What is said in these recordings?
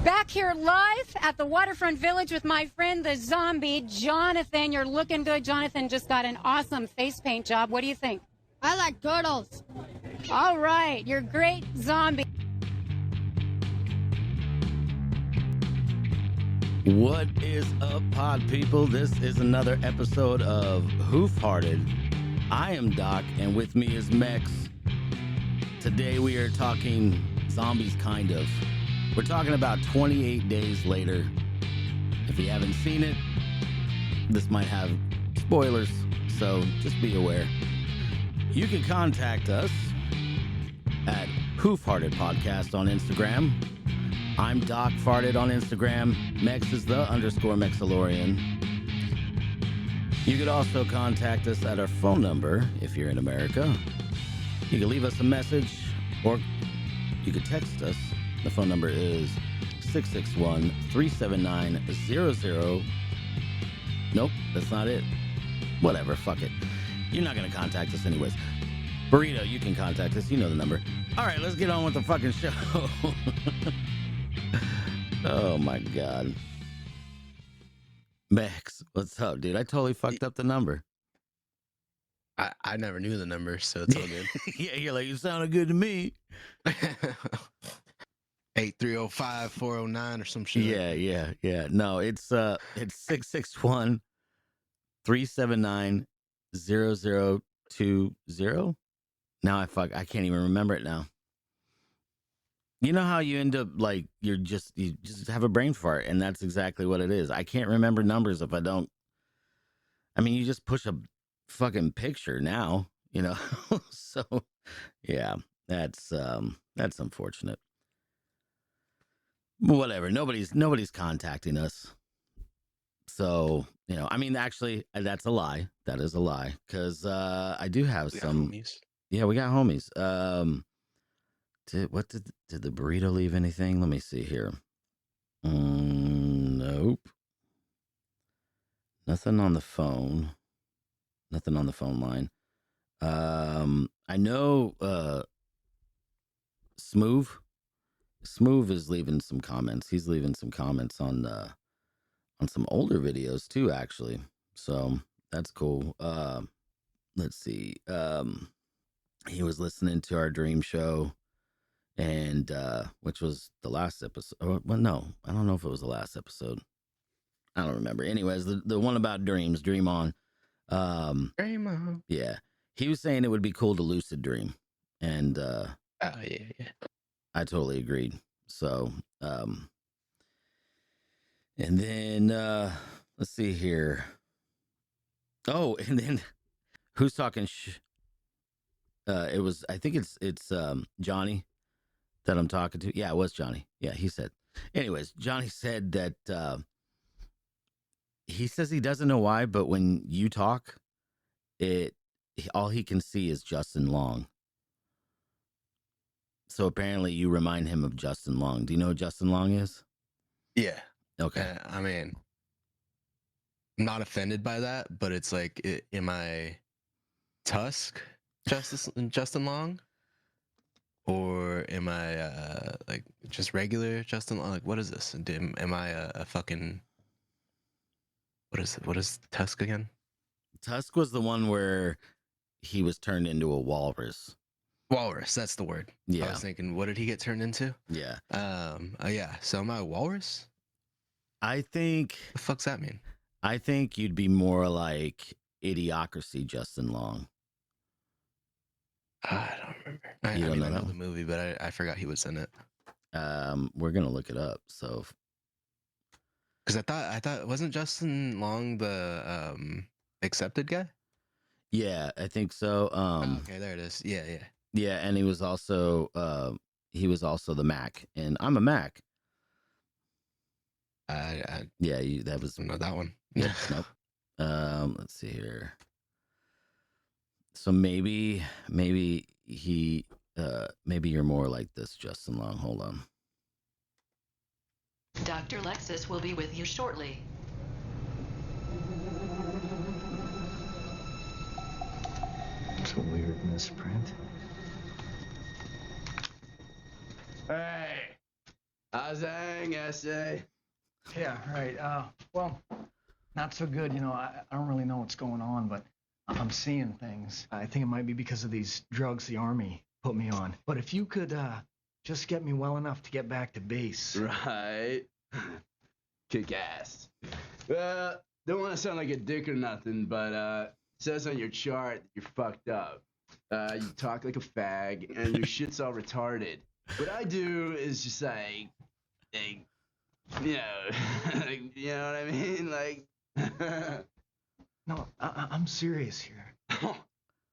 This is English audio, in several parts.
Back here live at the Waterfront Village with my friend, the zombie, Jonathan. You're looking good. Jonathan just got an awesome face paint job. What do you think? I like turtles. All right, you're great, zombie. What is up, pod people? This is another episode of Hoof-Hearted. I am Doc, and with me is Mex. Today we are talking zombies, kind of. We're talking about 28 days later. If you haven't seen it, this might have spoilers, so just be aware. You can contact us at Hoof-Hearted Podcast on Instagram. I'm Doc Farted on Instagram. Mex is the _Mexalorian. You could also contact us at our phone number if you're in America. You can leave us a message or you could text us. The phone number is 661-379-00. Nope, that's not it. Whatever, fuck it. You're not going to contact us anyways. Burrito, you can contact us. You know the number. All right, let's get on with the fucking show. Oh, my God. Max, what's up, dude? I totally fucked up the number. I never knew the number, so it's all good. Yeah, you're like, you sounded good to me. 8305-409 or some shit. Yeah. No, it's 661-379-0020. Now I can't even remember it now. You know how you end up like you just have a brain fart, and that's exactly what it is. I can't remember numbers if I don't. I mean, you just push a fucking picture now, you know. So yeah, that's unfortunate. Whatever. Nobody's contacting us. So, you know, I mean, actually, that's a lie. That is a lie. Because I do have some. Homies. Yeah, we got homies. Did the burrito leave anything? Let me see here. Nope. Nothing on the phone. Nothing on the phone line. I know Smooth is leaving some comments. He's leaving some comments on some older videos too, actually. So that's cool. Let's see. He was listening to our dream show, and which was the last episode. Well, no, I don't know if it was the last episode. I don't remember. Anyways, the one about dreams, Dream On. Dream on. Yeah, he was saying it would be cool to lucid dream, and Yeah. I totally agreed. So, and then let's see here. Oh, and then who's talking? It was. I think it's Johnny that I'm talking to. Yeah, it was Johnny. Yeah, he said. Anyways, Johnny said that he says he doesn't know why, but when you talk, all he can see is Justin Long. So apparently you remind him of Justin Long. Do you know who Justin Long is? Yeah. Okay. I mean, I'm not offended by that, but it's like, am I Tusk Justin Long? Or am I like just regular Justin Long? Like, what is this? Am I a fucking... What is Tusk again? Tusk was the one where he was turned into a walrus. Walrus, that's the word. Yeah. I was thinking, what did he get turned into? Yeah. Yeah. So am I a walrus? I think... The fuck's that mean? I think you'd be more like Idiocracy Justin Long. I don't remember. I know the movie, but I forgot he was in it. We're gonna look it up. So, because I thought wasn't Justin Long the accepted guy? Yeah, I think so. Okay, there it is. Yeah. Yeah, and he was also the Mac, and I'm a Mac. Yeah, that was not that one. Yeah, nope. Let's see here. So maybe he maybe you're more like this, Justin Long. Hold on. Dr. Lexus will be with you shortly. It's a weird misprint. Hey, Azang, essay. Yeah, right. Well, not so good. I don't really know what's going on, but I'm seeing things. I think it might be because of these drugs the Army put me on. But if you could just get me well enough to get back to base. Right. Kick ass. Well, don't want to sound like a dick or nothing, but it says on your chart that you're fucked up. You talk like a fag, and your shit's all retarded. What I do is just like you know, you know what I mean? Like, No, I'm serious here.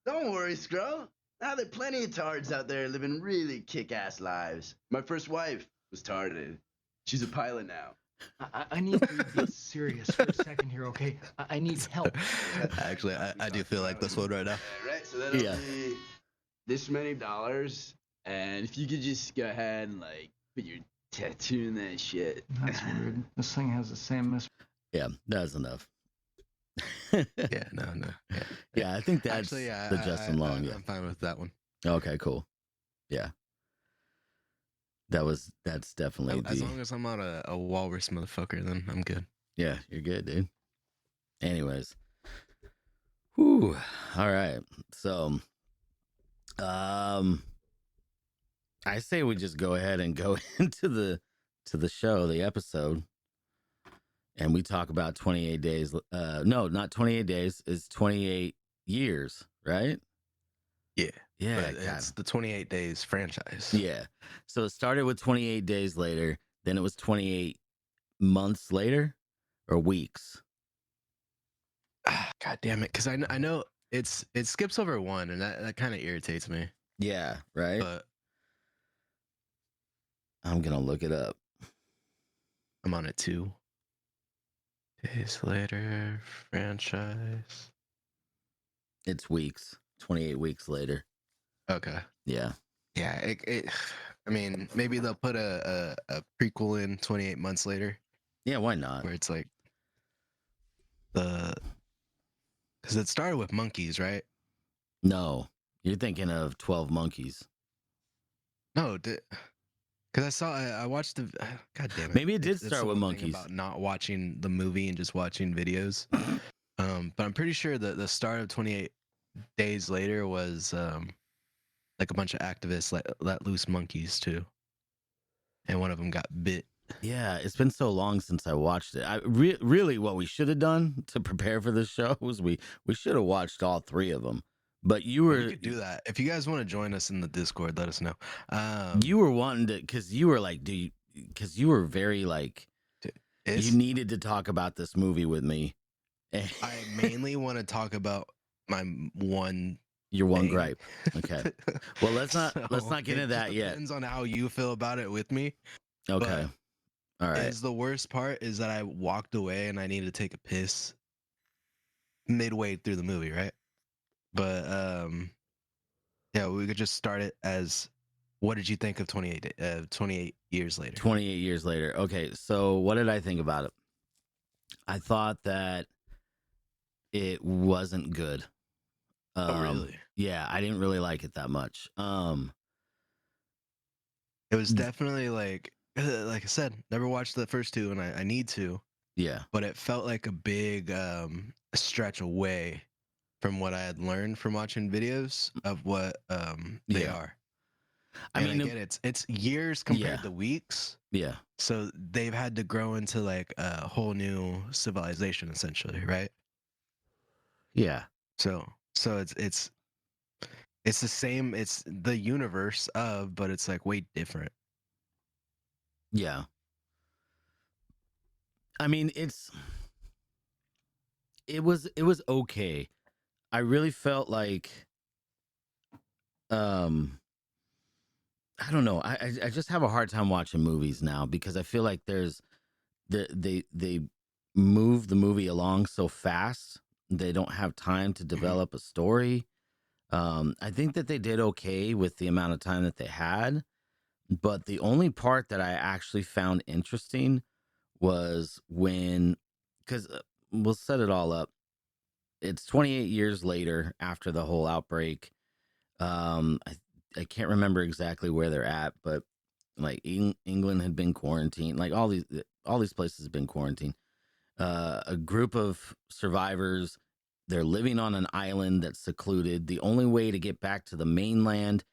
don't worry, Scro. Now there are plenty of tards out there living really kick-ass lives. My first wife was tarded. She's a pilot now. I need for you to be serious for a second here, okay? I need help. Actually, I do feel like this one right now. Right, so that'll be this many dollars, and if you could just go ahead and like put your tattoo in that shit. That's weird. This thing has the same miss. Yeah, that's enough. Yeah, no. Yeah, I think that's Actually, the Justin Long. Yeah. I'm fine with that one. Okay, cool. Yeah. That's definitely As long as I'm not a walrus motherfucker, then I'm good. Yeah, you're good, dude. Anyways. Whew. All right. So I say we just go ahead and go into the show, the episode. And we talk about 28 days. No, not 28 days. It's 28 years, right? Yeah. Yeah. But it's the 28 Days franchise. Yeah. So it started with 28 days later. Then it was 28 months later or weeks. God damn it. Because I know it skips over one, and that kind of irritates me. Yeah. Right. But I'm going to look it up. I'm on it 2 days later franchise. It's weeks. 28 weeks later. Okay. Yeah. Yeah. I mean, maybe they'll put a prequel in 28 months later. Yeah. Why not? Where it's like because it started with monkeys, right? No. You're thinking of 12 Monkeys. No, because I watched the. God damn it! Maybe it did It's start the with one thing monkeys. about not watching the movie and just watching videos. But I'm pretty sure that the start of 28 Days Later was like a bunch of activists let loose monkeys too, and one of them got bit. Yeah, it's been so long since I watched it. Really, what we should have done to prepare for this show was we should have watched all 3 of them. But you were We could do that. If you guys want to join us in the Discord, let us know. You were wanting to, because you were like, because you were very like, you needed to talk about this movie with me. I mainly want to talk about your one thing. gripe. Okay. Well, let's not get into that yet. Depends on how you feel about it with me. Okay. All right. Is the worst part is that I walked away and I needed to take a piss midway through the movie, right? But yeah, we could just start it as, what did you think of 28 years later? 28 years later. Okay, so what did I think about it? I thought that it wasn't good. Oh, really? Yeah, I didn't really like it that much. It was definitely like I said, never watched the first 2, and I need to. Yeah. But it felt like a big stretch away from what I had learned from watching videos of what they are. I mean, it's years compared to weeks. Yeah. So they've had to grow into like a whole new civilization, essentially, right? Yeah. So it's the same. It's the universe of, but it's like way different. Yeah. I mean, it was okay. I really felt like, I don't know. I just have a hard time watching movies now because I feel like they move the movie along so fast. They don't have time to develop a story. I think that they did okay with the amount of time that they had, but the only part that I actually found interesting was because we'll set it all up. It's 28 years later after the whole outbreak. I can't remember exactly where they're at, but Like England had been quarantined. Like all these places have been quarantined. A group of survivors. They're living on an island that's secluded. The only way to get back to the mainland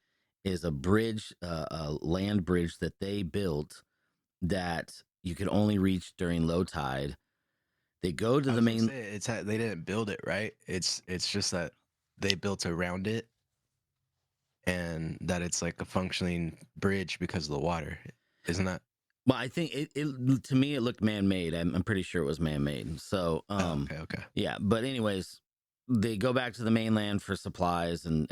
is a bridge, a land bridge that they built that you could only reach during low tide. They go to I the was gonna main. say they didn't build it, right? It's just that they built around it, and that it's like a functioning bridge because of the water, isn't that? Well, I think it to me it looked man-made. I'm pretty sure it was man-made. So, Oh, okay. yeah. But anyways, they go back to the mainland for supplies and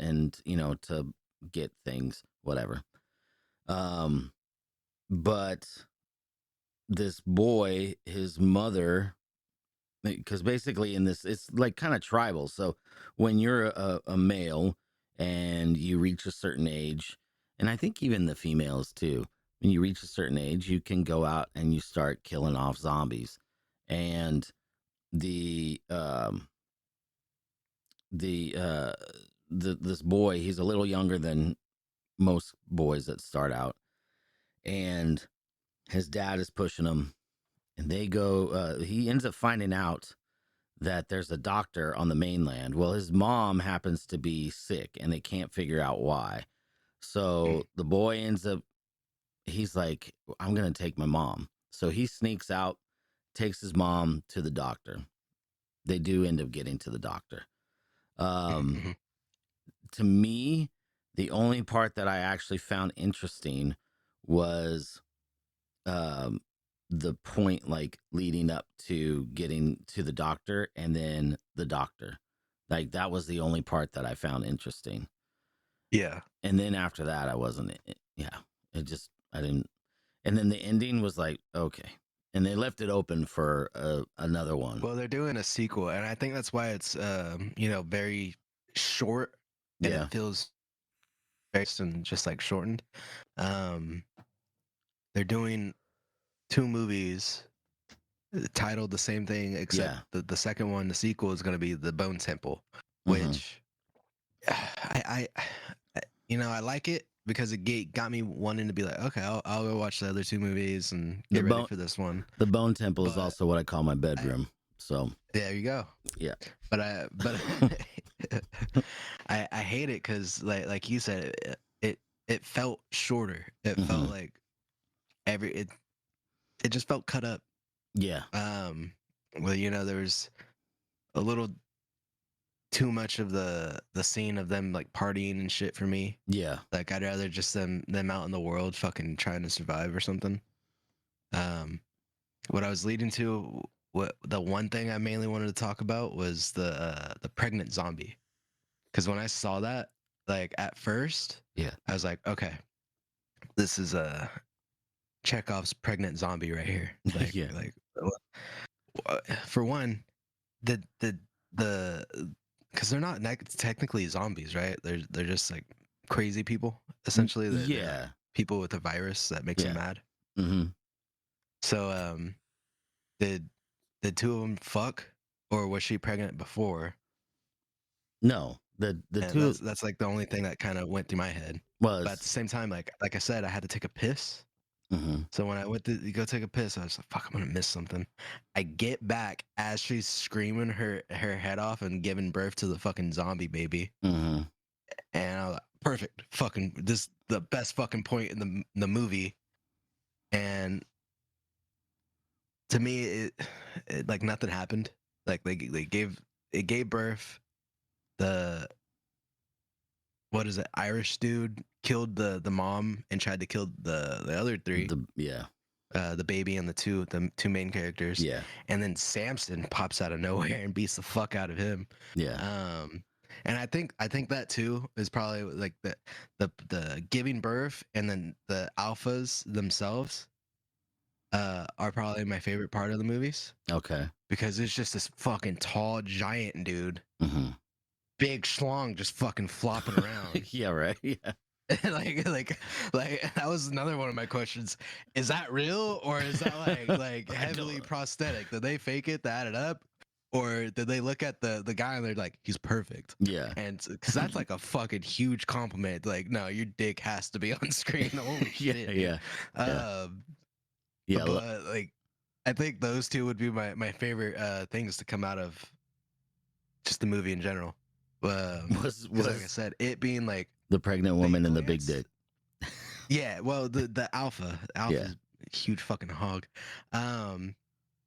to get things, whatever. But this boy, his mother, because basically in this, it's like kind of tribal. So when you're a male and you reach a certain age, and I think even the females too, when you reach a certain age, you can go out and you start killing off zombies. And the this boy, he's a little younger than most boys that start out, and his dad is pushing him, and they go. He ends up finding out that there's a doctor on the mainland. Well, his mom happens to be sick, and they can't figure out why. So the boy ends up. He's like, "I'm gonna take my mom." So he sneaks out, takes his mom to the doctor. They do end up getting to the doctor. Mhm. To me, the only part that I actually found interesting was um, the point like leading up to getting to the doctor and then the doctor. Like that was the only part that I found interesting. Yeah. And then after that, I wasn't. Yeah, it just I didn't. And then the ending was like okay, and they left it open for another one. Well, they're doing a sequel, and I think that's why it's very short, and Yeah, it feels very and just like shortened. Um, they're doing two movies titled the same thing, except yeah. the second one, the sequel, is going to be The Bone Temple, Hmm. which I like it because it got me wanting to be like, okay, I'll go watch the other two movies and The get ready bone, for this one. the bone temple is But also what I call my I, bedroom. So there you go. yeah. But I hate it because like you said, it felt shorter. It Hmm. felt like it just felt cut up. Yeah. Well, there was a little too much of the scene of them like partying and shit for me. Yeah. Like I'd rather just them out in the world fucking trying to survive or something. Um, what I was leading to, what the one thing I mainly wanted to talk about was the pregnant zombie. Because when I saw that, like at first, Yeah. I was like, okay, this is a Chekhov's pregnant zombie right here. Like, Yeah. for one, the because they're not technically zombies, right? They're just like crazy people essentially. They're like Yeah. people with a virus that makes them Yeah. mad. Hmm. So did two of them fuck, or was she pregnant before? No, the And two that's like the only thing that kind of went through my head. But at the was. same time, like I said, I had to take a piss. Hmm. So when I went to go take a piss, I was like, "Fuck, I'm gonna miss something." I get back as she's screaming her head off and giving birth to the fucking zombie baby, Hmm. and I was like, "Perfect, fucking this the best fucking point in the movie." And to me, it like nothing happened. Like they gave birth. The what is it? Irish dude killed the mom and tried to kill the other three. Yeah. The baby and the two main characters, Yeah. and then Samson pops out of nowhere and beats the fuck out of him. Yeah. And I think that too is probably like the giving birth, and then the alphas themselves are probably my favorite part of the movies Okay. because it's just this fucking tall giant dude, Hmm. big schlong, just fucking flopping around. Yeah. Right. Yeah. like that was another one of my questions. Is that real or is that like I heavily don't. prosthetic? Did they fake it to add it up? Or did they look at the guy and they're like, he's perfect? Yeah. And because that's like a fucking huge compliment. Like, no, your dick has to be on screen. Holy Yeah, shit. Dude. yeah. Yeah. But like, I think those two would be my favorite things to come out of just the movie in general. 'Cause like I Was said, it being like the pregnant woman and the big glance- dick. yeah, well, the alpha's a huge fucking hog.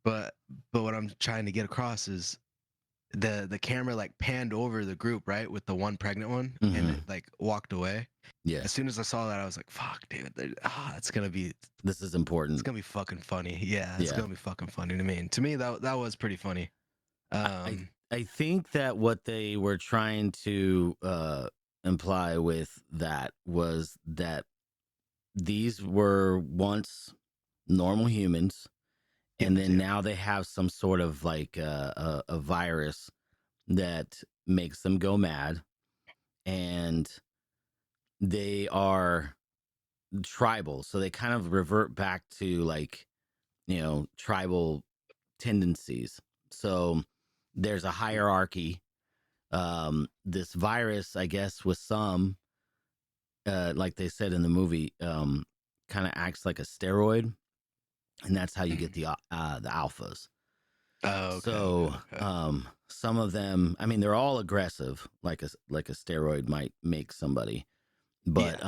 But what I'm trying to get across is the camera like panned over the group, right, with the one pregnant one, and it like walked away. Yeah. As soon as I saw that, I was like, "Fuck, dude! It's gonna be This is important. it's gonna be fucking funny." Yeah, it's Yeah. gonna be fucking funny to me. And to me, that was pretty funny. I think that what they were trying to imply with that was that these were once normal humans, and then now they have some sort of like a virus that makes them go mad, and they are tribal, so they kind of revert back to like, tribal tendencies. So there's a hierarchy. This virus, I guess, with some, like they said in the movie, kind of acts like a steroid, and that's how you get the alphas. Oh, okay, So, okay. some of them, I mean, they're all aggressive, like a steroid might make somebody, but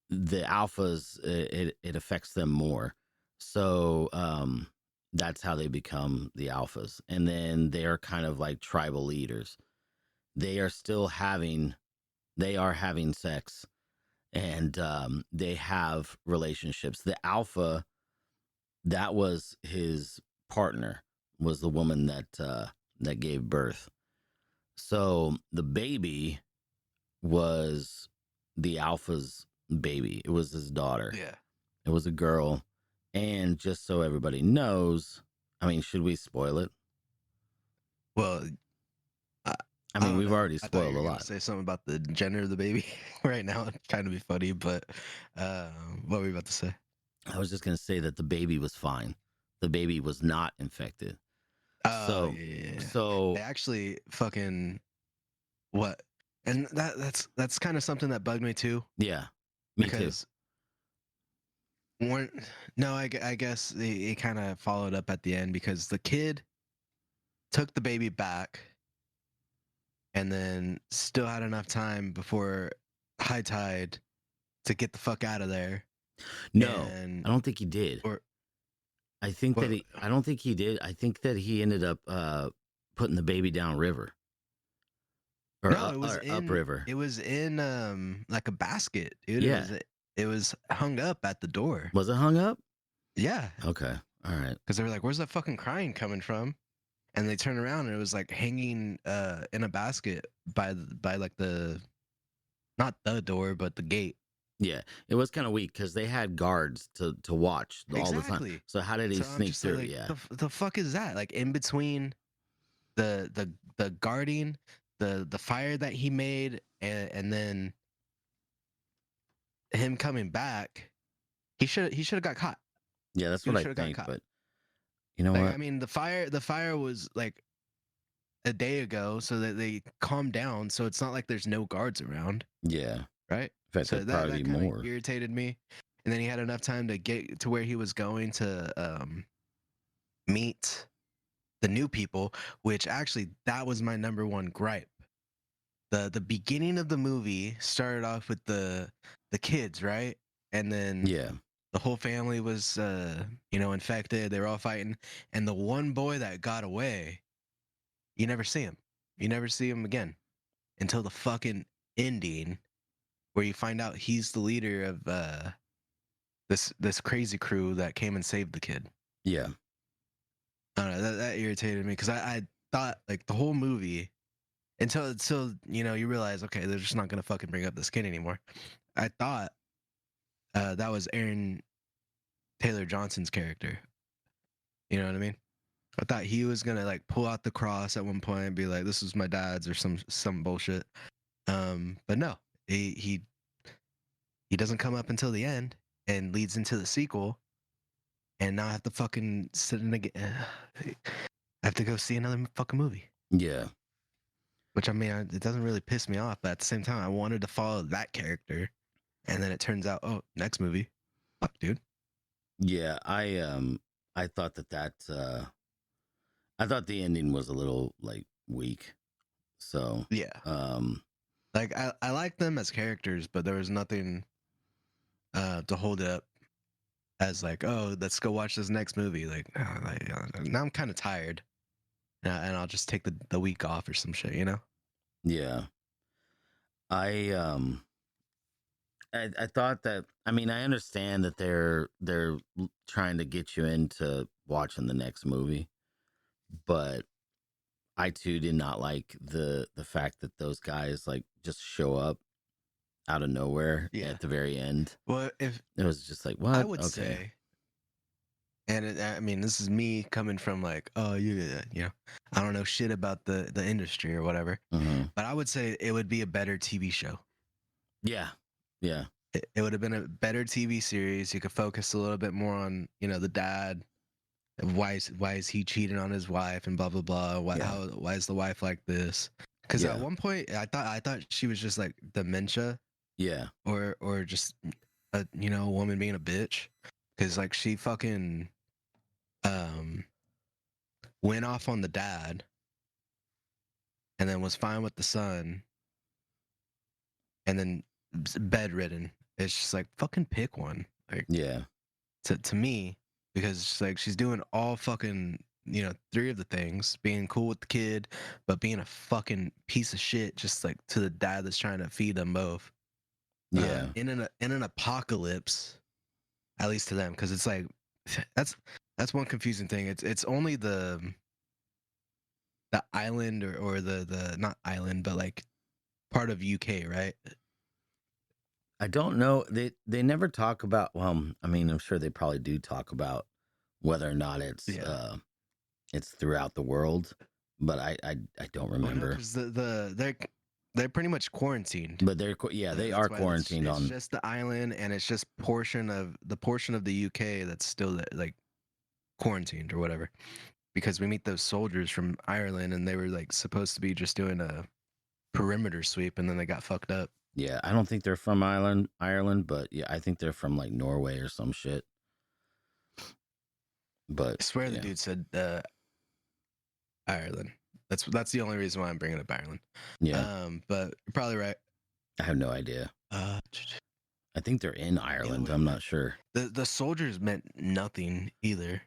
the alphas, it affects them more. So, that's how they become the alphas, and then they're kind of like tribal leaders. They are still having, they are having sex, and they have relationships. The alpha, that was his partner, was the woman that gave birth. So the baby was the alpha's baby. It was his daughter. Yeah. It was a girl. And just so everybody knows, I mean, should we spoil it? Well, I mean, don't we've know. already I thought spoiled you a were gonna lot. say something about the gender of the baby right now. It's trying to be funny, but what were you about to say? I was just going to say that the baby was fine. The baby was not infected. Oh, So, yeah. so They actually fucking what? And that's kind of something that bugged me too. yeah, me Because no, I guess it kind of followed up at the end because the kid took the baby back and then still had enough time before high tide to get the fuck out of there. too. No, And I don't think he did. or I think well, that I don't think he did. I think that he ended up putting the baby down river or, no, it was or in upriver. it was in like a basket, dude. Yeah. It was hung up at the door. Was it hung up? Yeah, Okay, all right. because they were like, "Where's that fucking crying coming from?" And they turned around and it was like hanging in a basket by like the not the door but the gate. Yeah, it was kind of weak because they had guards to watch all the time. Exactly. So how did he So I'm sneak just through? like, Yeah, the fuck is that? Like in between the guarding, the fire that he made, and then him coming back, he should have got caught. yeah, that's He what I should have got think. caught. But you know Like what? I mean, the fire was like a day ago, so that they calmed down. So it's not like there's no guards around, Yeah, in right? fact, So there'd that probably be kind more. of irritated me. And then he had enough time to get to where he was going to meet the new people, which actually that was my number one gripe. The beginning of the movie started off with the kids, right? And then Yeah, the whole family was infected. They were all fighting, and the one boy that got away, you never see him. You never see him again until the fucking ending, where you find out he's the leader of this crazy crew that came and saved the kid. yeah, I don't know, that irritated me because I thought like the whole movie until you realize, okay, they're just not gonna fucking bring up this kid anymore. I thought that was Aaron Taylor Johnson's character. You know what I mean? I thought he was gonna like pull out the cross at one point and be like, "This is my dad's" or some bullshit. But no, he doesn't come up until the end and leads into the sequel. And now I have to fucking sit in again. I have to go see another fucking movie. Yeah. Which I mean, it doesn't really piss me off, but at the same time, I wanted to follow that character, and then it turns out, oh, next movie, fuck, dude. Yeah, I thought that I thought the ending was a little like weak. So, Yeah, like I like them as characters, but there was nothing to hold it up as like, oh, let's go watch this next movie. Like, now I'm kind of tired, and I'll just take the week off or some shit, you know? yeah. I I thought that, I mean, I understand that they're trying to get you into watching the next movie, but I too did not like the fact that those guys like just show up out of nowhere Yeah. at the very end. Well, if It was just like, what? I would say, and I mean, this is me coming from like, oh, you know, I don't know shit about the industry or whatever, but I would say it would be a better TV show. Yeah, yeah, It would have been a better TV series. You could focus a little bit more on, you know, the dad. Why is he cheating on his wife and blah blah blah? Why is the wife like this? Because Yeah. at one point I thought she was just like dementia yeah, or just a, you know, a woman being a bitch. Because like she fucking went off on the dad and then was fine with the son and then bedridden. It's just like fucking pick one. Like yeah, to me, because it's like she's doing all fucking, you know, 3 of the things, being cool with the kid, but being a fucking piece of shit just like to the dad that's trying to feed them both. yeah. In an apocalypse, at least to them, because it's like that's one confusing thing. It's only the island or the not island, but like part of UK, right? I don't know. They never talk about. Well, I mean, I'm sure they probably do talk about whether or not it's throughout the world, but I don't remember. Because they're pretty much quarantined. But they That's are why quarantined it's on. just the island, and it's just portion of the UK that's still like quarantined or whatever. Because we meet those soldiers from Ireland, and they were like supposed to be just doing a perimeter sweep, and then they got fucked up. Yeah, I don't think they're from Ireland, but yeah, I think they're from like Norway or some shit. But I swear the yeah. dude said Ireland. That's the only reason why I'm bringing up Ireland. Yeah, But you're probably right. I have no idea. I think they're in Ireland. way, I'm not sure. The soldiers meant nothing either.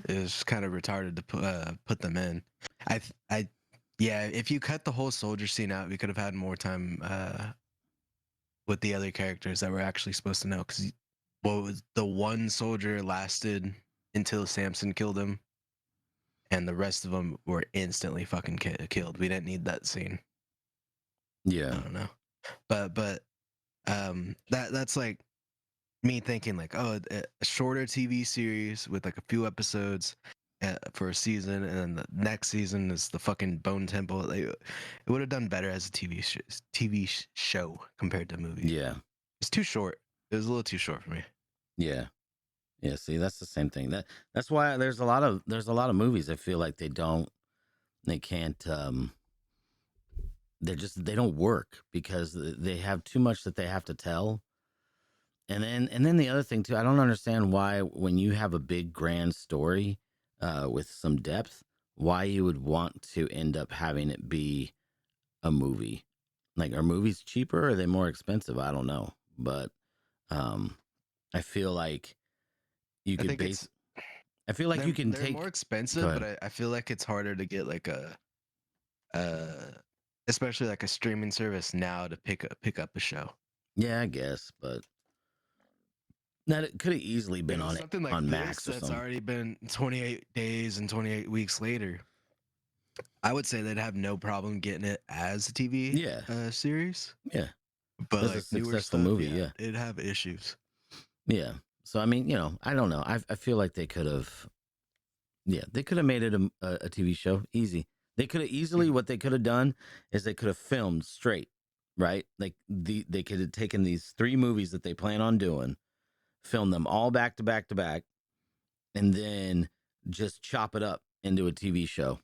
It was kind of retarded to put them in. Yeah, if you cut the whole soldier scene out, we could have had more time with the other characters that we're actually supposed to know. Because the one soldier lasted until Samson killed him, and the rest of them were instantly fucking killed. We didn't need that scene. Yeah, I don't know, but that's like me thinking like, oh, a shorter TV series with like a few episodes for a season, and then the next season is the fucking Bone Temple. Like, it would have done better as a TV show compared to movies. yeah, It's too short. It was a little too short for me. yeah. Yeah, see, that's the same thing. That's why there's a lot of movies I feel like they can't they don't work because they have too much that they have to tell. And then the other thing too, I don't understand why when you have a big grand story with some depth, why you would want to end up having it be a movie. Like, are movies cheaper or are they more expensive? I don't know. But I feel like you could base. I feel like you can they're take more expensive, but I feel like it's harder to get like especially like a streaming service now to pick up a show. Yeah, I guess, but that it could have easily been on something like on this Max or that's something. already been 28 days and 28 weeks later. I would say they'd have no problem getting it as a TV series. Yeah, But as like a newer successful stuff, movie. Yeah, it'd have issues. yeah. So I mean, I don't know. I feel like they could have. Yeah, they could have made it a TV show easy. They could have easily. What they could have done is they could have filmed straight, right? Like they could have taken these 3 movies that they plan on doing, film them all back to back to back, and then just chop it up into a TV show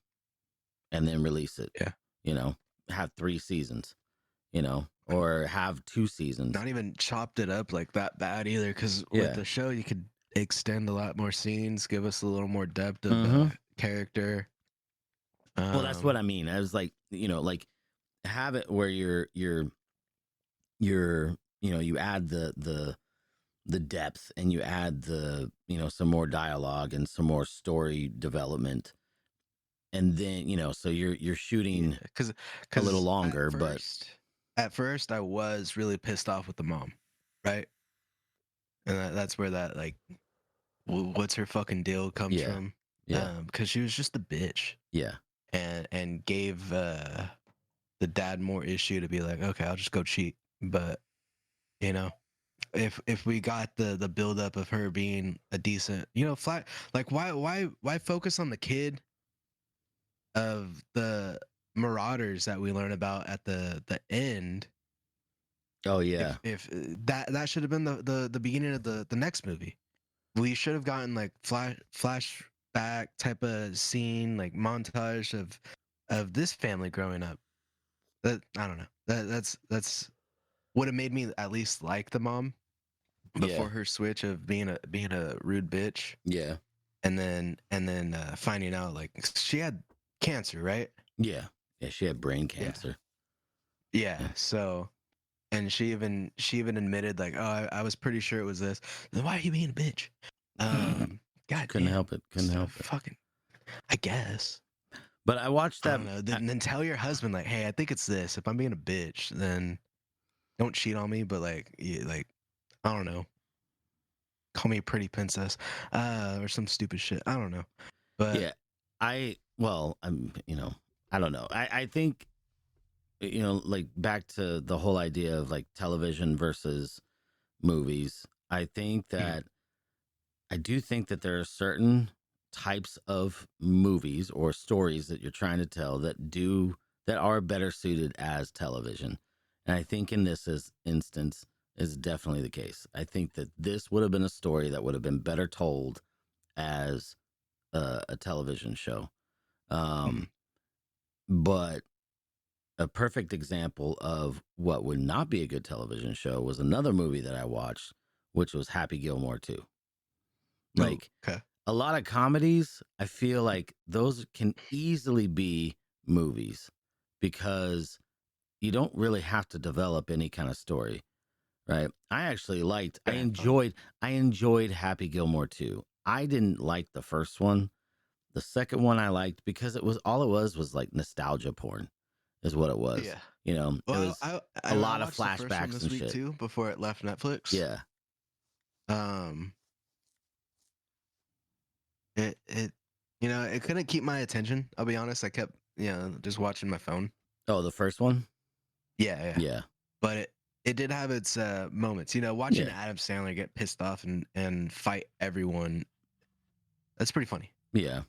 and then release it. Yeah. You know, have 3 seasons, you know, or have 2 seasons. Not even chopped it up like that bad either, because Yeah. with the show you could extend a lot more scenes, give us a little more depth of Mhm. character. Well, that's what I mean. I was like, you know, like have it where you're you know, you add the depth, and you add the, you know, some more dialogue and some more story development, and then, you know, so you're shooting because a little longer, at first I was really pissed off with the mom, right? And that's where that like what's her fucking deal comes Yeah. from. Yeah. Because she was just a bitch, Yeah. and gave the dad more issue to be like, okay, I'll just go cheat. But you know, if we got the buildup of her being a decent, you know, flat, like why focus on the kid of the marauders that we learn about at the end? Oh yeah. If that should have been the beginning of the next movie. We should have gotten like flashback type of scene, like montage of this family growing up. That I don't know. That's would have made me at least like the mom before Yeah. her switch of being a rude bitch, Yeah. and then finding out like she had cancer, right? Yeah. Yeah. She had brain cancer. Yeah. Yeah. So, and she even admitted like, oh, I was pretty sure it was this. Then why are you being a bitch? God Couldn't damn. help it. Couldn't So help it. fucking. I guess. But I watched I that. don't know. Then tell your husband like, hey, I think it's this. If I'm being a bitch, then don't cheat on me. But like, like, I don't know. Call me a pretty princess, or some stupid shit. I don't know. But Yeah. I'm, you know, I don't know. I think, you know, like back to the whole idea of like television versus movies. I think that I do think that there are certain types of movies or stories that you're trying to tell that are better suited as television. And I think in instance is definitely the case. I think that this would have been a story that would have been better told as a television show. But a perfect example of what would not be a good television show was another movie that I watched, which was Happy Gilmore 2. Like okay. a lot of comedies, I feel like those can easily be movies because you don't really have to develop any kind of story, right? I actually I enjoyed Happy Gilmore 2. I didn't like the first one. The second one I liked because it was like nostalgia porn is what it was. Yeah. You know, it Well, was I a lot of watched the first one flashbacks this and week shit. too before it left Netflix. Yeah. It you know, it couldn't keep my attention. I'll be honest. I kept, you know, just watching my phone. Oh, the first one? Yeah. Yeah. But it did have its moments. You know, watching Yeah. Adam Sandler get pissed off and fight everyone. That's pretty funny. Yeah.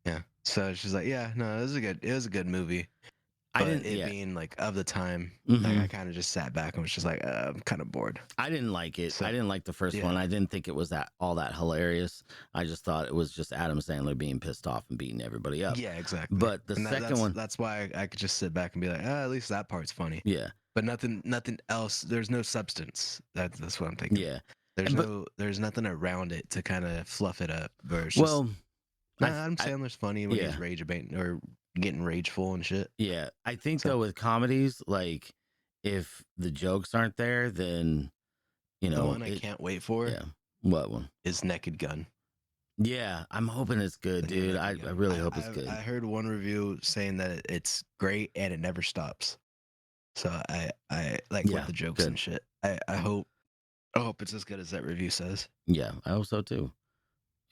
Yeah. So she's like, yeah, no, it was a good movie. But being like of the time, like I kind of just sat back and was just like, I'm kind of bored. I didn't like it. So- I didn't like the first yeah. one. I didn't think it was all that hilarious. I just thought it was just Adam Sandler being pissed off and beating everybody up. Yeah, exactly. But the And second one, that's why I could just sit back and be like, at least that part's funny. yeah, But nothing else. There's no substance. That's what I'm thinking. yeah. There's nothing around it to kind of fluff it up. Versus Well, Adam Sandler's funny when yeah. he's rage abating or getting rageful and shit. Yeah, I think So- though with comedies, like if the jokes aren't there, then you know The one I can't wait for Yeah, what one? is Naked Gun. Yeah, I'm hoping it's good, The new dude. Naked I Gun. really hope it's good. I heard one review saying that it's great and it never stops. So I like Yeah, with the jokes good. and shit. I hope it's as good as that review says. Yeah, I hope so too.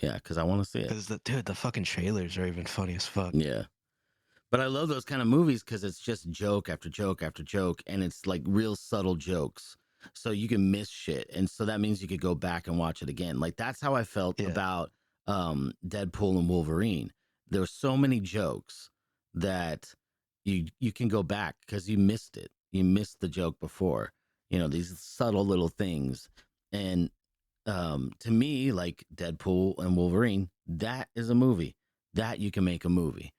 Yeah, because I want to see it. Because the fucking trailers are even funny as fuck. Yeah. But I love those kind of movies because it's just joke after joke after joke, and it's like real subtle jokes. So you can miss shit. And so that means you could go back and watch it again. Like that's how I felt about Deadpool and Wolverine. There were so many jokes that you can go back because you missed it. You missed the joke before. You know, these subtle little things. And to me, like Deadpool and Wolverine, that is a movie. That you can make a movie.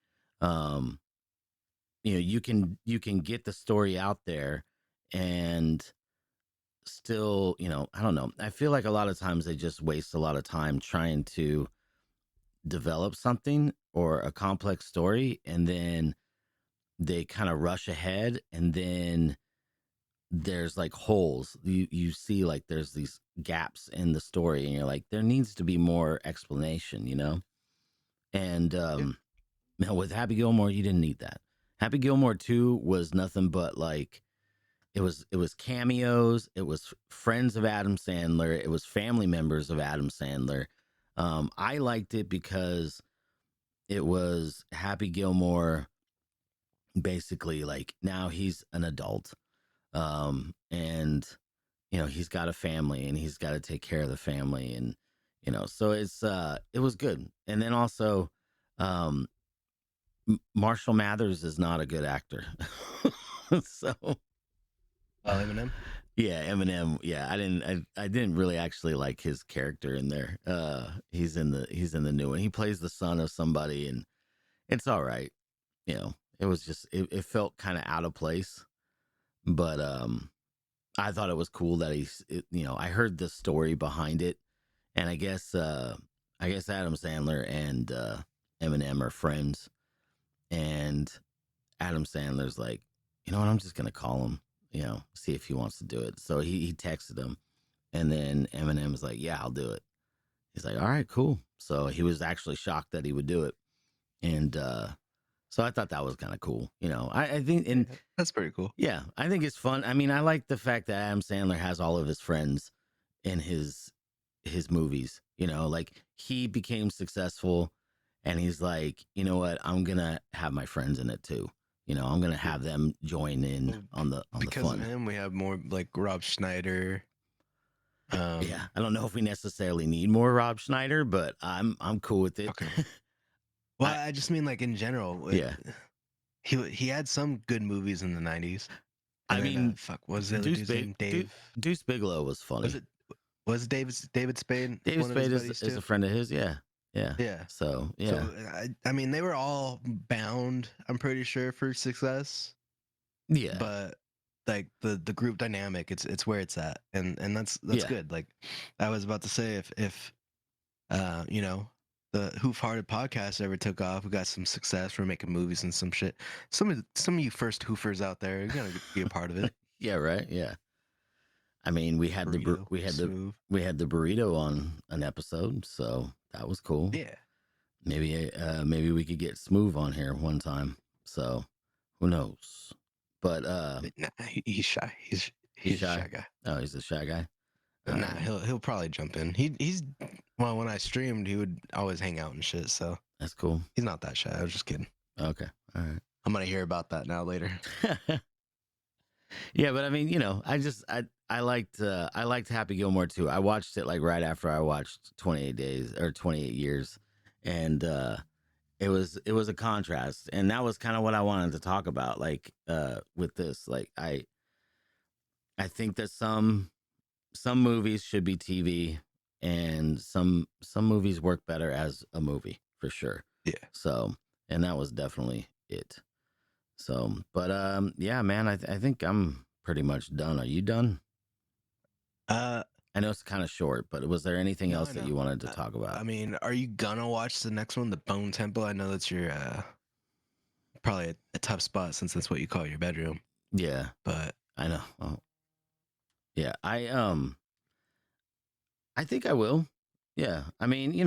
you can get the story out there and still, I don't know. I feel like a lot of times they just waste a lot of time trying to develop something or a complex story, and then they kind of rush ahead, and then there's like holes. You see like there's these gaps in the story, and you're like, there needs to be more explanation, And with Happy Gilmore, you didn't need that. Happy Gilmore 2 was nothing but like it was cameos, it was friends of Adam Sandler, it was family members of Adam Sandler. I liked it because it was Happy Gilmore basically like now he's an adult. And he's got a family and he's got to take care of the family, and so it was good. And then also um Marshall Mathers is not a good actor. So Eminem. yeah, Eminem. Yeah, I didn't really actually like his character in there. He's in the new one. He plays the son of somebody, and it's all right. It was just it felt kind of out of place, but I thought it was cool that I heard the story behind it, and I guess Adam Sandler and Eminem are friends, and Adam Sandler's like, you know what, I'm just gonna call him, see if he wants to do it. So he texted him, and then Eminem's like, yeah, I'll do it. He's like, all right, cool. So he was actually shocked that he would do it, and so I thought that was kind of cool. I think, and That's pretty cool. yeah, I think it's fun. I mean, I like the fact that Adam Sandler has all of his friends in his movies. Like he became successful, and he's like, you know what, I'm gonna have my friends in it too. I'm gonna have them join in on the Because fun. of him, we have more like Rob Schneider. Yeah, I don't know if we necessarily need more Rob Schneider, but I'm cool with it. Okay. Well, I just mean like in general. Yeah. He had some good movies in the 90s. I mean, fuck, what was the other Deuce, dude's name? Dave. Deuce Bigelow was funny. Was David Spade? David one of his Spade buddies is too? a friend of his. Yeah. Yeah. Yeah. So yeah. So I mean, they were all bound, I'm pretty sure, for success. Yeah. But like the group dynamic, it's where it's at, and that's Yeah. good. Like I was about to say, if the Hoof Hearted podcast ever took off, we got some success, we're making movies and some shit. Some of you first hoofers out there, you're gonna be a part of it. Yeah. Right. Yeah. I mean, we had Burrito, the smooth. burrito on an episode, so that was cool. Yeah. Maybe we could get Smooth on here one time. So who knows? But Nah, he's shy. He's He's a shy? shy guy. oh, he's a shy guy. But nah, he'll probably jump in. He's well, when I streamed, he would always hang out and shit. So That's cool. he's not that shy. I was just kidding. Okay. All right. I'm gonna hear about that now later. Yeah, but I mean, I liked Happy Gilmore too. I watched it like right after I watched 28 Days or 28 Years, and it was a contrast, and that was kind of what I wanted to talk about. Like with this, like I think that some movies should be TV, and some movies work better as a movie for sure. Yeah. So, and that was definitely it. So, but yeah, man, I think I'm pretty much done. Are you done? I know it's kind of short, but was there anything else that you wanted to talk about? I mean, are you gonna watch the next one, The Bone Temple? I know that's your probably a tough spot since that's what you call your bedroom. Yeah, But I know. Oh. Yeah, I think I will. Yeah, I mean,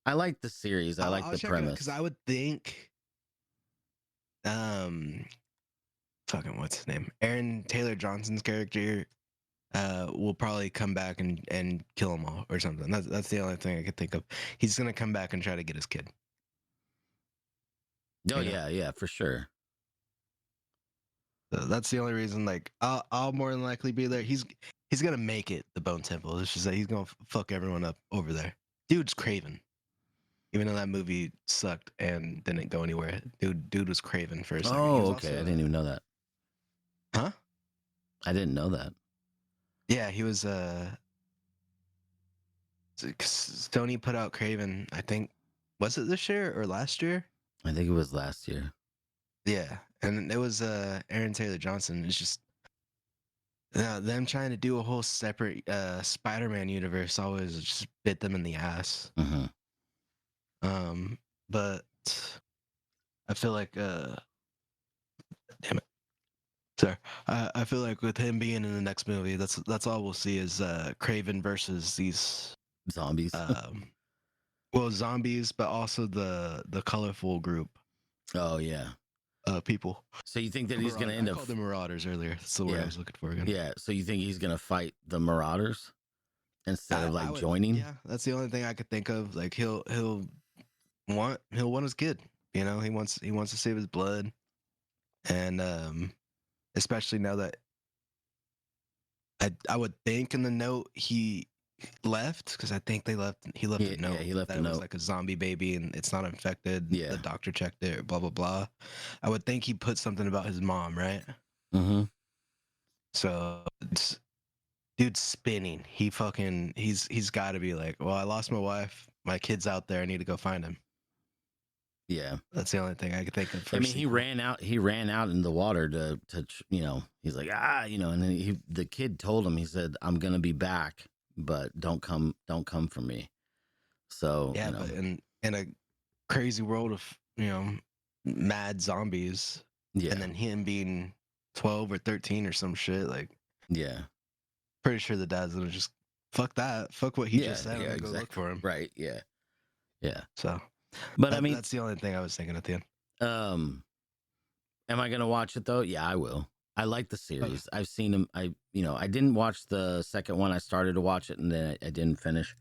I like the series. I like the premise. because I would think, fucking what's his name? Aaron Taylor Johnson's character, will probably come back and kill them all or something. That's the only thing I could think of. He's gonna come back and try to get his kid. Oh you know? yeah, for sure. So that's the only reason. Like, I'll more than likely be there. He's gonna make it, the Bone Temple. It's just that he's gonna fuck everyone up over there. Dude's craven. Even though that movie sucked and didn't go anywhere, dude was craven for a second. He Oh, was okay. also- I didn't even know that. Huh? I didn't know that. Yeah, he was. Sony put out Craven. I think, was it this year or last year? I think it was last year. Yeah, and it was Aaron Taylor Johnson. It's just them trying to do a whole separate Spider-Man universe always just bit them in the ass. Mhm. But I feel like damn it. Sorry. I feel like with him being in the next movie, that's all we'll see is Craven versus these Zombies. well, zombies, but also the colorful group Oh yeah. people. So you think that he's gonna I end up? called them Marauders earlier. That's the word I Yeah. was looking for again. Yeah. So you think he's gonna fight the Marauders instead of I like would, joining? yeah, that's the only thing I could think of. Like he'll want his kid. You know, he wants to save his blood, and especially now that I would think in the note he left because I think he left a note Yeah, he left that a it was note. like a zombie baby and it's not infected. Yeah. The doctor checked it. Blah blah blah. I would think he put something about his mom, right? Mm-hmm. So it's, dude's spinning. He's got to be like, well, I lost my wife. My kid's out there. I need to go find him. Yeah. That's the only thing I could think of. For I mean, he ran out. He ran out in the water to he's like and then the kid told him. He said, "I'm gonna be back, but don't come for me." So Yeah, but in a crazy world of mad zombies, yeah, and then him being 12 or 13 or some shit, like yeah, pretty sure the dad's gonna just fuck that, fuck what he just said, I'm gonna go look for him. Right? Yeah, yeah. So, But I mean, that's the only thing I was thinking at the end. Am I gonna watch it though? Yeah, I will. I like the series. I've seen him. I didn't watch the second one. I started to watch it and then I didn't finish.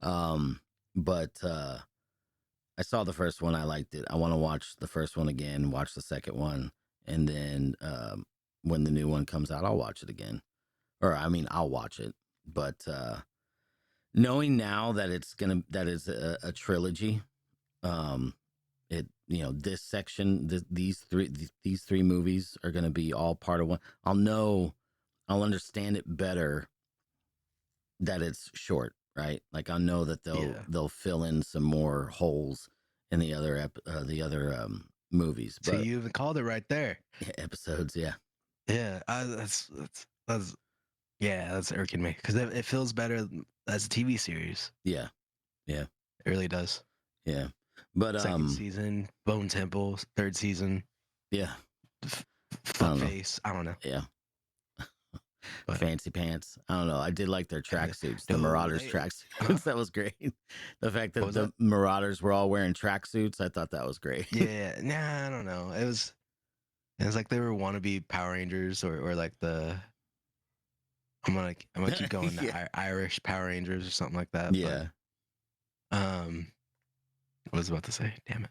But I saw the first one. I liked it. I want to watch the first one again. Watch the second one, and then when the new one comes out, I'll watch it again. Or I mean, I'll watch it. But knowing now that that is a trilogy, this section, these three movies are gonna be all part of one. I'll understand it better that it's short, right? Like I know that they'll fill in some more holes in the other movies. So But you even called it right there. Episodes, yeah. Yeah, that's irking me because it feels better as a TV series. Yeah, yeah, it really does. Yeah, but second season, Bone Temple, third season. Yeah, Fuckface. I don't know. Yeah. But, fancy pants. I don't know. I did like their tracksuits, the Marauders tracksuits. That was great. The fact that the Marauders were all wearing tracksuits, I thought that was great. Yeah, nah, I don't know. It was like they were wannabe Power Rangers or like the I'm gonna keep going the Irish Power Rangers or something like that. Yeah. But, what was I about to say? Damn it.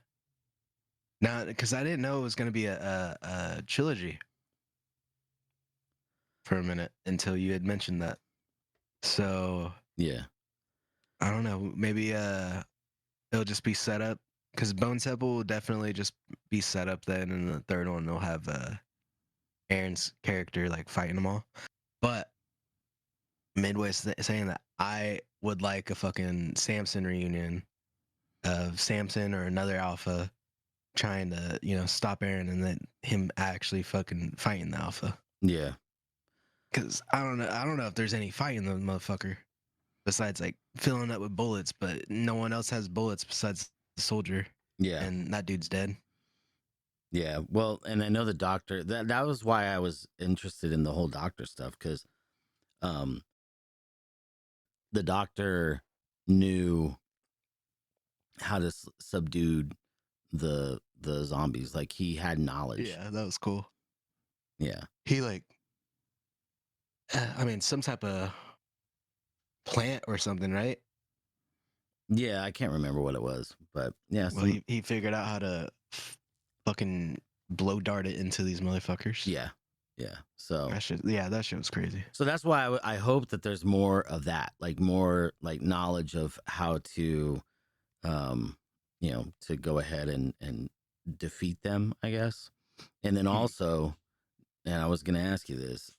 Now, because I didn't know it was gonna be a trilogy for a minute until you had mentioned that. So yeah, I don't know. Maybe it'll just be set up because Bone Temple will definitely just be set up. Then in the third one, they'll have Aaron's character like fighting them all. But midway saying that I would like a fucking Samson reunion of Samson or another Alpha trying to stop Aaron and then him actually fucking fighting the Alpha. Yeah. Because I don't know if there's any fight in the motherfucker besides like filling up with bullets, but no one else has bullets besides the soldier. Yeah. And that dude's dead. Yeah. Well, and I know the doctor, that was why I was interested in the whole doctor stuff, because the doctor knew how to subdue the zombies. Like he had knowledge. Yeah, that was cool. Yeah. He some type of plant or something, right? Yeah, I can't remember what it was, but yeah. Well, he figured out how to fucking blow dart it into these motherfuckers. Yeah, yeah. So that shit was crazy. So that's why I hope that there's more of that, like more like knowledge of how to, to go ahead and defeat them, I guess. And then also, and I was going to ask you this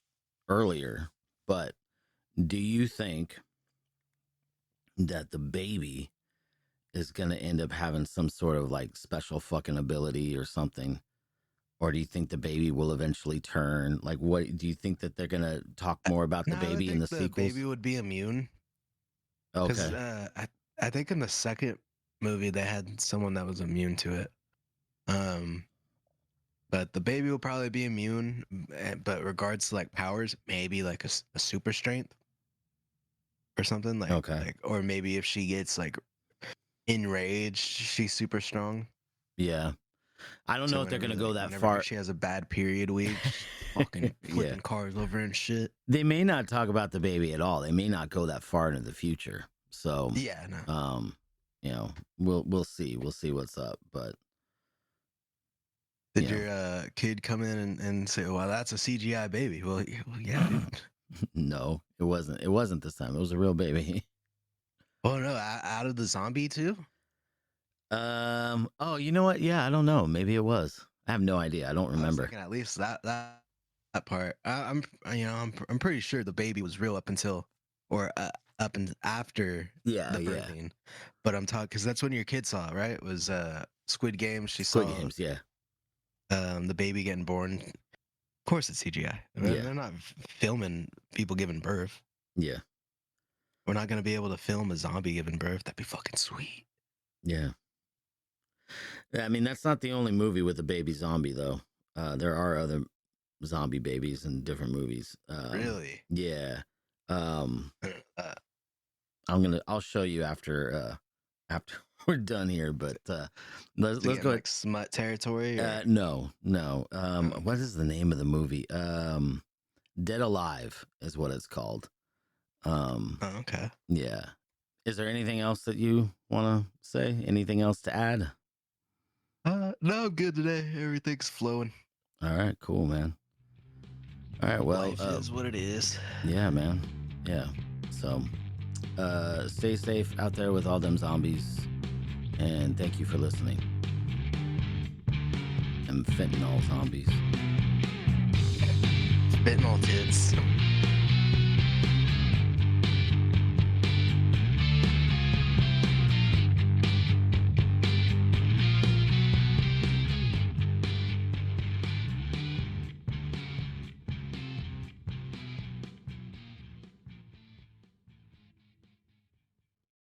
earlier, but do you think that the baby is going to end up having some sort of like special fucking ability or something Or do you think the baby will eventually turn? Like, what do you think that they're gonna talk more about the No, I baby in think the the sequels? baby would be immune. Because Okay. I think in the second movie they had someone that was immune to it. But the baby will probably be immune. But regards to like powers, maybe like a super strength or something Okay. or maybe if she gets like enraged, she's super strong. Yeah. I don't know So if they're whenever gonna go that whenever far. she has a bad period week, she's fucking Yeah. flipping cars over and shit. They may not talk about the baby at all. They may not go that far into the future. So, Yeah, no. you know, we'll see. We'll see what's up. But Did you your kid come in and say, "Well, that's a CGI baby"? Well, yeah, dude. no, it wasn't. It wasn't this time. It was a real baby. Oh no, out of the zombie too. Oh, you know what? Yeah, I don't know. Maybe it was. I have no idea. I don't I was remember. thinking at least that part. I'm pretty sure the baby was real up until or up and after Yeah, the yeah. birthing. But I'm talking because that's when your kid saw it, right? It was Squid Game. She Squid saw Games, yeah. the baby getting born. Of course, it's CGI. Yeah. They're not filming people giving birth. Yeah. We're not gonna be able to film a zombie giving birth. That'd be fucking sweet. Yeah. I mean, that's not the only movie with a baby zombie, though. There are other zombie babies in different movies. Really? Yeah. Uh, I'll show you after we're done here. But let's to get go. like smut territory. Or? No. Okay. What is the name of the movie? Dead Alive is what it's called. Oh, okay. Yeah. Is there anything else that you want to say? Anything else to add? No, I'm good today. Everything's flowing. All right, cool, man. All right, well, Life is what it is. yeah, man. Yeah. So, stay safe out there with all them zombies, and thank you for listening. And fentanyl zombies. Fentanyl kids.